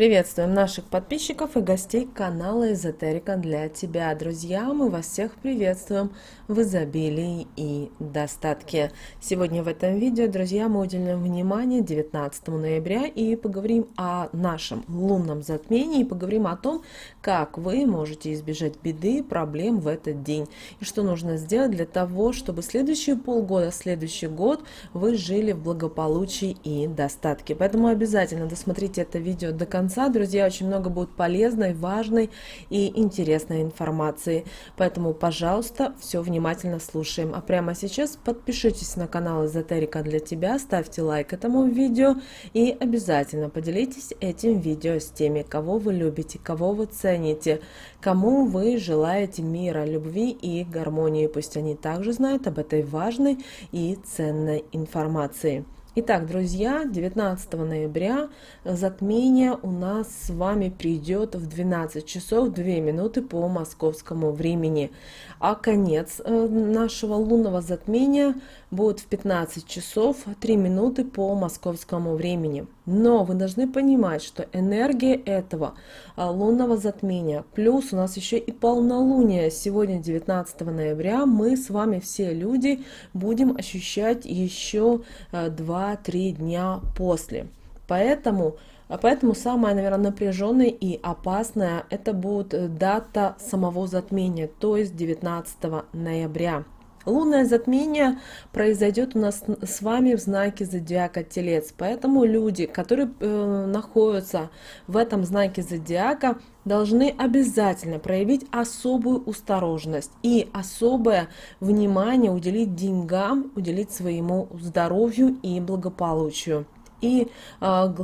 Приветствуем наших подписчиков и гостей канала Эзотерика для тебя. Друзья, мы вас всех приветствуем в изобилии и достатке. Сегодня в этом видео, друзья, мы уделим внимание 19 ноября и поговорим о нашем лунном затмении, и поговорим о том, как вы можете избежать беды и проблем в этот день, и что нужно сделать для того, чтобы следующие полгода, следующий год вы жили в благополучии и достатке. Поэтому обязательно досмотрите это видео до конца. Друзья, очень много будет полезной, важной и интересной информации. Поэтому, пожалуйста, все внимательно слушаем. А прямо сейчас подпишитесь на канал Эзотерика для тебя, ставьте лайк этому видео и обязательно поделитесь этим видео с теми, кого вы любите, кого вы цените, кому вы желаете мира, любви и гармонии. Пусть они также знают об этой важной и ценной информации. Итак, друзья, 19 ноября затмение у нас с вами придет в 12 часов 2 минуты по московскому времени. А конец нашего лунного затмения будет в 15 часов 3 минуты по московскому времени. Но вы должны понимать, что энергия этого лунного затмения, плюс у нас еще и полнолуние сегодня, 19 ноября, мы с вами все люди будем ощущать еще 2-3 дня после. Поэтому самое, наверное, напряженное и опасное это будет дата самого затмения, то есть 19 ноября. Лунное затмение произойдет у нас с вами в знаке зодиака Телец, поэтому люди, которые находятся в этом знаке зодиака, должны обязательно проявить особую осторожность и особое внимание уделить деньгам, уделить своему здоровью и благополучию. И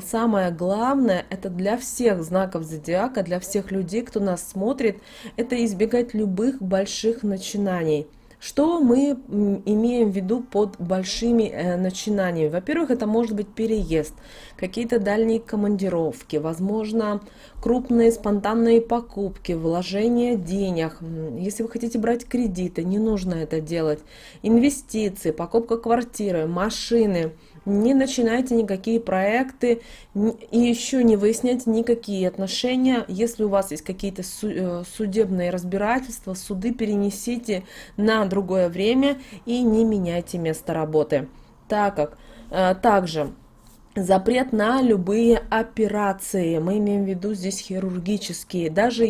самое главное, это для всех знаков зодиака, для всех людей, кто нас смотрит, это избегать любых больших начинаний. Что мы имеем в виду под большими начинаниями? Во-первых, это может быть переезд, какие-то дальние командировки, возможно, крупные спонтанные покупки, вложение денег. Если вы хотите брать кредиты, не нужно это делать. Инвестиции, покупка квартиры, машины. Не начинайте никакие проекты и еще не выясняйте никакие отношения. Если у вас есть какие-то судебные разбирательства, суды перенесите на другое время и не меняйте место работы. Так как также запрет на любые операции, мы имеем в виду здесь хирургические, даже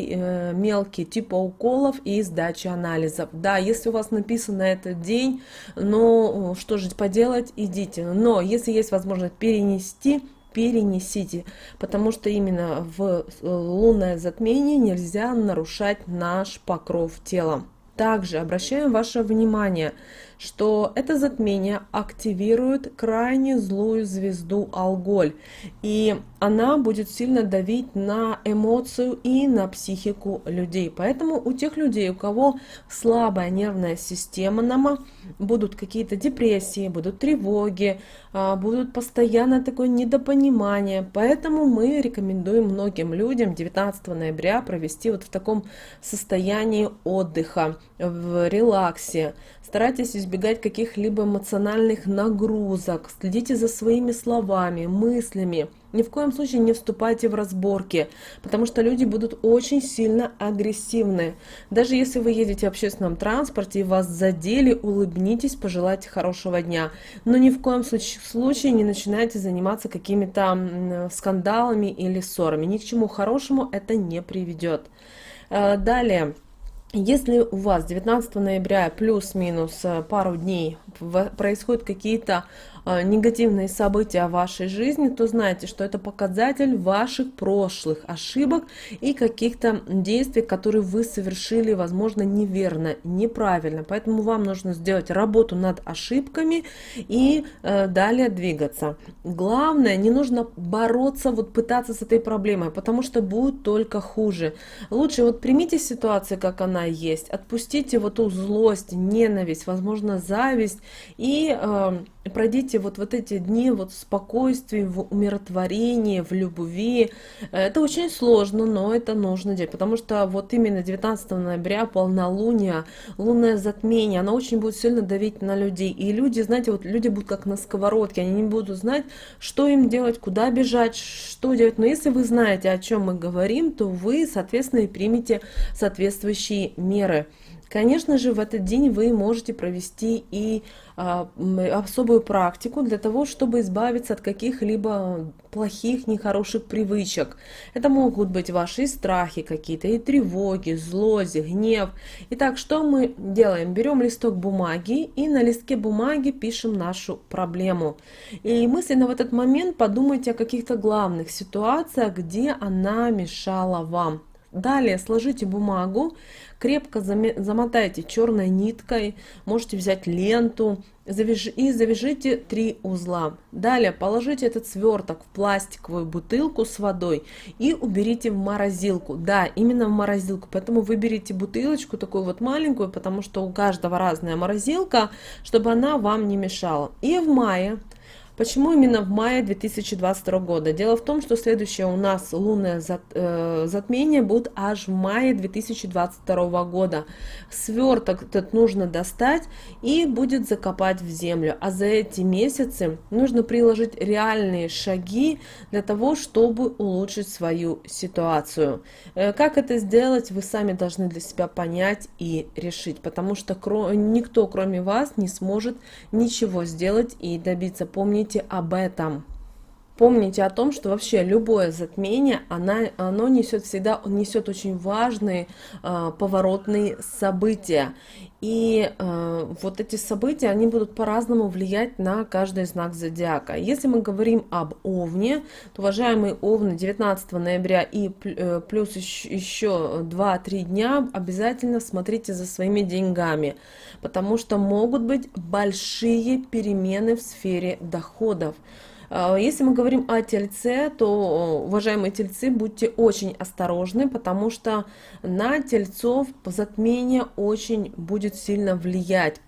мелкие, типа уколов и сдачи анализов. Да, если у вас написано этот день, ну что же поделать, идите. Но если есть возможность перенести, перенесите, потому что именно в лунное затмение нельзя нарушать наш покров тела. Также обращаем ваше внимание, что это затмение активирует крайне злую звезду Алголь, и она будет сильно давить на эмоцию и на психику людей. Поэтому у тех людей, у кого слабая нервная система, будут какие-то депрессии, будут тревоги, будут постоянно такое недопонимание. Поэтому мы рекомендуем многим людям 19 ноября провести вот в таком состоянии отдыха, в релаксе. Старайтесь избегать каких-либо эмоциональных нагрузок, следите за своими словами, мыслями. Ни в коем случае не вступайте в разборки, потому что люди будут очень сильно агрессивны. Даже если вы едете в общественном транспорте и вас задели, улыбнитесь, пожелайте хорошего дня. Но ни в коем случае не начинайте заниматься какими-то скандалами или ссорами. Ни к чему хорошему это не приведет. Далее. Если у вас 19 ноября плюс-минус пару дней происходят какие-то негативные события в вашей жизни, то знайте, что это показатель ваших прошлых ошибок и каких-то действий, которые вы совершили, возможно, неверно, неправильно. Поэтому вам нужно сделать работу над ошибками и далее двигаться. Главное, не нужно бороться, пытаться с этой проблемой, потому что будет только хуже. Лучше примите ситуацию, как она есть, отпустите ту злость, ненависть, возможно, зависть и пройдите вот эти дни вот в спокойствии, в умиротворении, в любви. Это очень сложно, но это нужно делать, потому что вот именно 19 ноября полнолуние, лунное затмение, оно очень будет сильно давить на людей. И люди, знаете, вот люди будут как на сковородке, они не будут знать, что им делать, куда бежать, что делать. Но если вы знаете, о чем мы говорим, то вы, соответственно, и примете соответствующие меры. Конечно же, в этот день вы можете провести и особую практику для того, чтобы избавиться от каких-либо плохих, нехороших привычек. Это могут быть ваши страхи какие-то, и тревоги, злость, гнев. Итак, что мы делаем? Берем листок бумаги и на листке бумаги пишем нашу проблему. И мысленно в этот момент подумайте о каких-то главных ситуациях, где она мешала вам. Далее сложите бумагу, крепко замотайте черной ниткой, можете взять ленту и завяжите 3 узла. Далее положите этот сверток в пластиковую бутылку с водой и уберите в морозилку. Да, именно в морозилку, поэтому выберите бутылочку такую вот маленькую, потому что у каждого разная морозилка, чтобы она вам не мешала. И в мае. Почему именно в мае 2022 года? Дело в том, что следующее у нас лунное затмение будет аж в мае 2022 года. Сверток этот нужно достать и будет закопать в землю. А за эти месяцы нужно приложить реальные шаги для того, чтобы улучшить свою ситуацию. Как это сделать, вы сами должны для себя понять и решить, потому что никто, кроме вас, не сможет ничего сделать и добиться. Помните об этом. Помните о том, что вообще любое затмение, оно несет очень важные поворотные события. И вот эти события, они будут по-разному влиять на каждый знак зодиака. Если мы говорим об Овне, то, уважаемые Овны, 19 ноября и плюс еще 2-3 дня обязательно смотрите за своими деньгами, потому что могут быть большие перемены в сфере доходов. Если мы говорим о Тельце, то, уважаемые Тельцы, будьте очень осторожны, потому что на Тельцов затмение очень будет сильно влиять.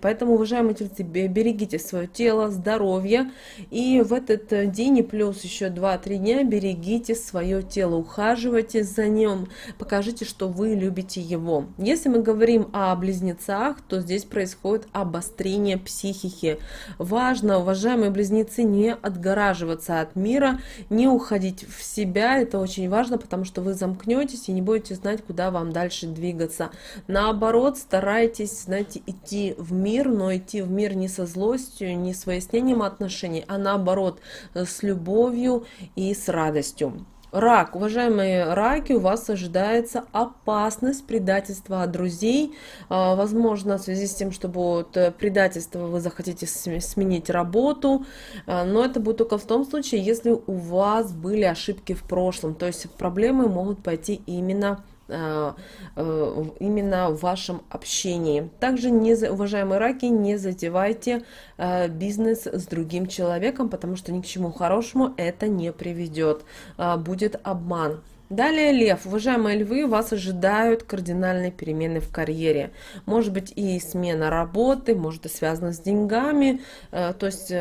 Поэтому, уважаемые Тельцы, берегите свое тело, здоровье, и в этот день и плюс еще 2-3 дня берегите свое тело, ухаживайте за ним, покажите, что вы любите его. Если мы говорим о Близнецах, то здесь происходит обострение психики. Важно, уважаемые Близнецы, не отгораживаться от мира, не уходить в себя. Это очень важно, потому что вы замкнетесь и не будете знать, куда вам дальше двигаться. Наоборот, старайтесь, знаете, идти в мир, но идти в мир не со злостью, не с выяснением отношений, а наоборот, с любовью и с радостью. Рак. Уважаемые раки, у вас ожидается опасность предательства от друзей. Возможно, в связи с тем, что будет предательство, вы захотите сменить работу. Но это будет только в том случае, если у вас были ошибки в прошлом. То есть проблемы могут пойти именно в вашем общении. Также, уважаемые раки, не затевайте бизнес с другим человеком, потому что ни к чему хорошему это не приведет. Будет обман. Далее Лев. Уважаемые львы, вас ожидают кардинальные перемены в карьере. Может быть и смена работы, может и связано с деньгами, то есть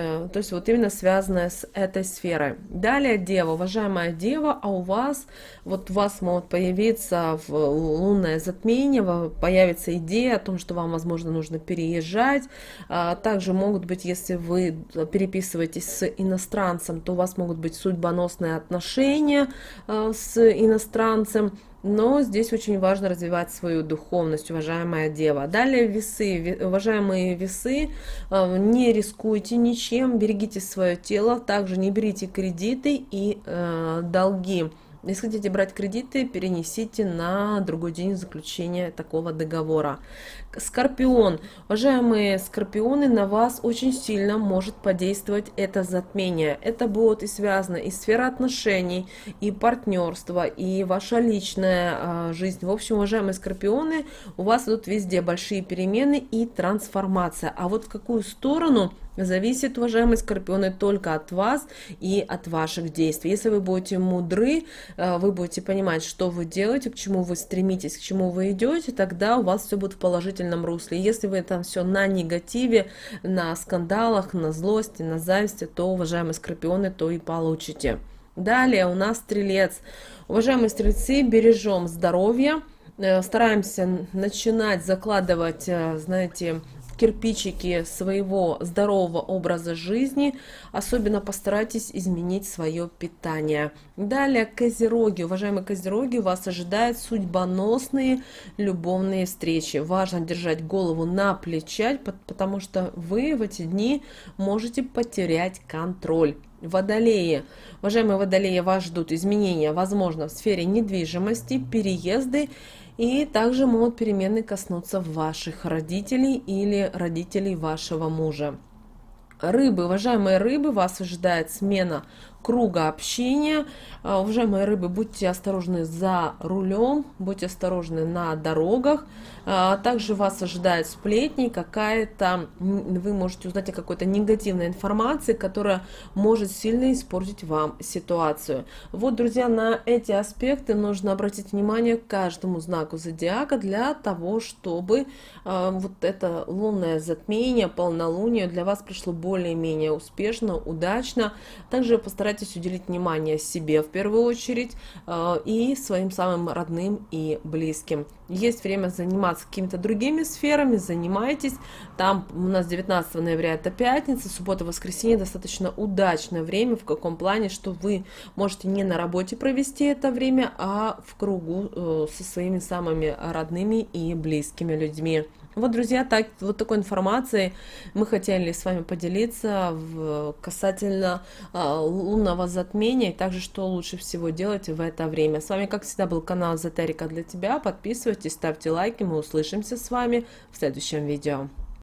вот именно связанная с этой сферой. Далее Дева. Уважаемая Дева, а у вас могут появиться в лунное затмение, появится идея о том, что вам, возможно, нужно переезжать. Также могут быть, если вы переписываетесь с иностранцем, то у вас могут быть судьбоносные отношения с иностранцем, но здесь очень важно развивать свою духовность, уважаемая Дева. Далее Весы. Уважаемые Весы, не рискуйте ничем, берегите свое тело, также не берите кредиты и долги. Если хотите брать кредиты, перенесите на другой день заключения такого договора. Скорпион. Уважаемые скорпионы, на вас очень сильно может подействовать это затмение. Это будет и связано и сфера отношений, и партнерство, и ваша личная жизнь. В общем, уважаемые скорпионы, у вас идут везде большие перемены и трансформация. А вот в какую сторону зависит, уважаемые скорпионы, только от вас и от ваших действий. Если вы будете мудры, вы будете понимать, что вы делаете, к чему вы стремитесь, к чему вы идете, тогда у вас все будет в положительном русле. Если вы там все на негативе, на скандалах, на злости, на зависти, то, уважаемые скорпионы, то и получите. Далее у нас стрелец. Уважаемые стрельцы, бережем здоровье, стараемся начинать закладывать, знаете, кирпичики своего здорового образа жизни, особенно постарайтесь изменить свое питание. Далее козероги. Уважаемые козероги, вас ожидают судьбоносные любовные встречи. Важно держать голову на плечах, потому что вы в эти дни можете потерять контроль. Водолеи. Уважаемые водолеи, вас ждут изменения, возможно, в сфере недвижимости, переезды, и также могут перемены коснуться ваших родителей или родителей вашего мужа. Рыбы, уважаемые рыбы, вас ожидает смена круга общения. Уважаемые рыбы, будьте осторожны за рулем, будьте осторожны на дорогах. Также вас ожидает сплетни, какая-то, вы можете узнать о какой-то негативной информации, которая может сильно испортить вам ситуацию. Вот, друзья, на эти аспекты нужно обратить внимание каждому знаку зодиака для того, чтобы вот это лунное затмение, полнолуние для вас пришло более-менее успешно, удачно. Также постарайтесь уделить внимание себе в первую очередь и своим самым родным и близким. Есть время заниматься какими-то другими сферами, занимайтесь. Там у нас 19 ноября это пятница, суббота, воскресенье достаточно удачное время. В каком плане, что вы можете не на работе провести это время, а в кругу со своими самыми родными и близкими людьми. Вот, друзья, вот такой информацией мы хотели с вами поделиться касательно лунного затмения, и также что лучше всего делать в это время. С вами, как всегда, был канал Эзотерика для тебя. Подписывайтесь, ставьте лайки, мы услышимся с вами в следующем видео.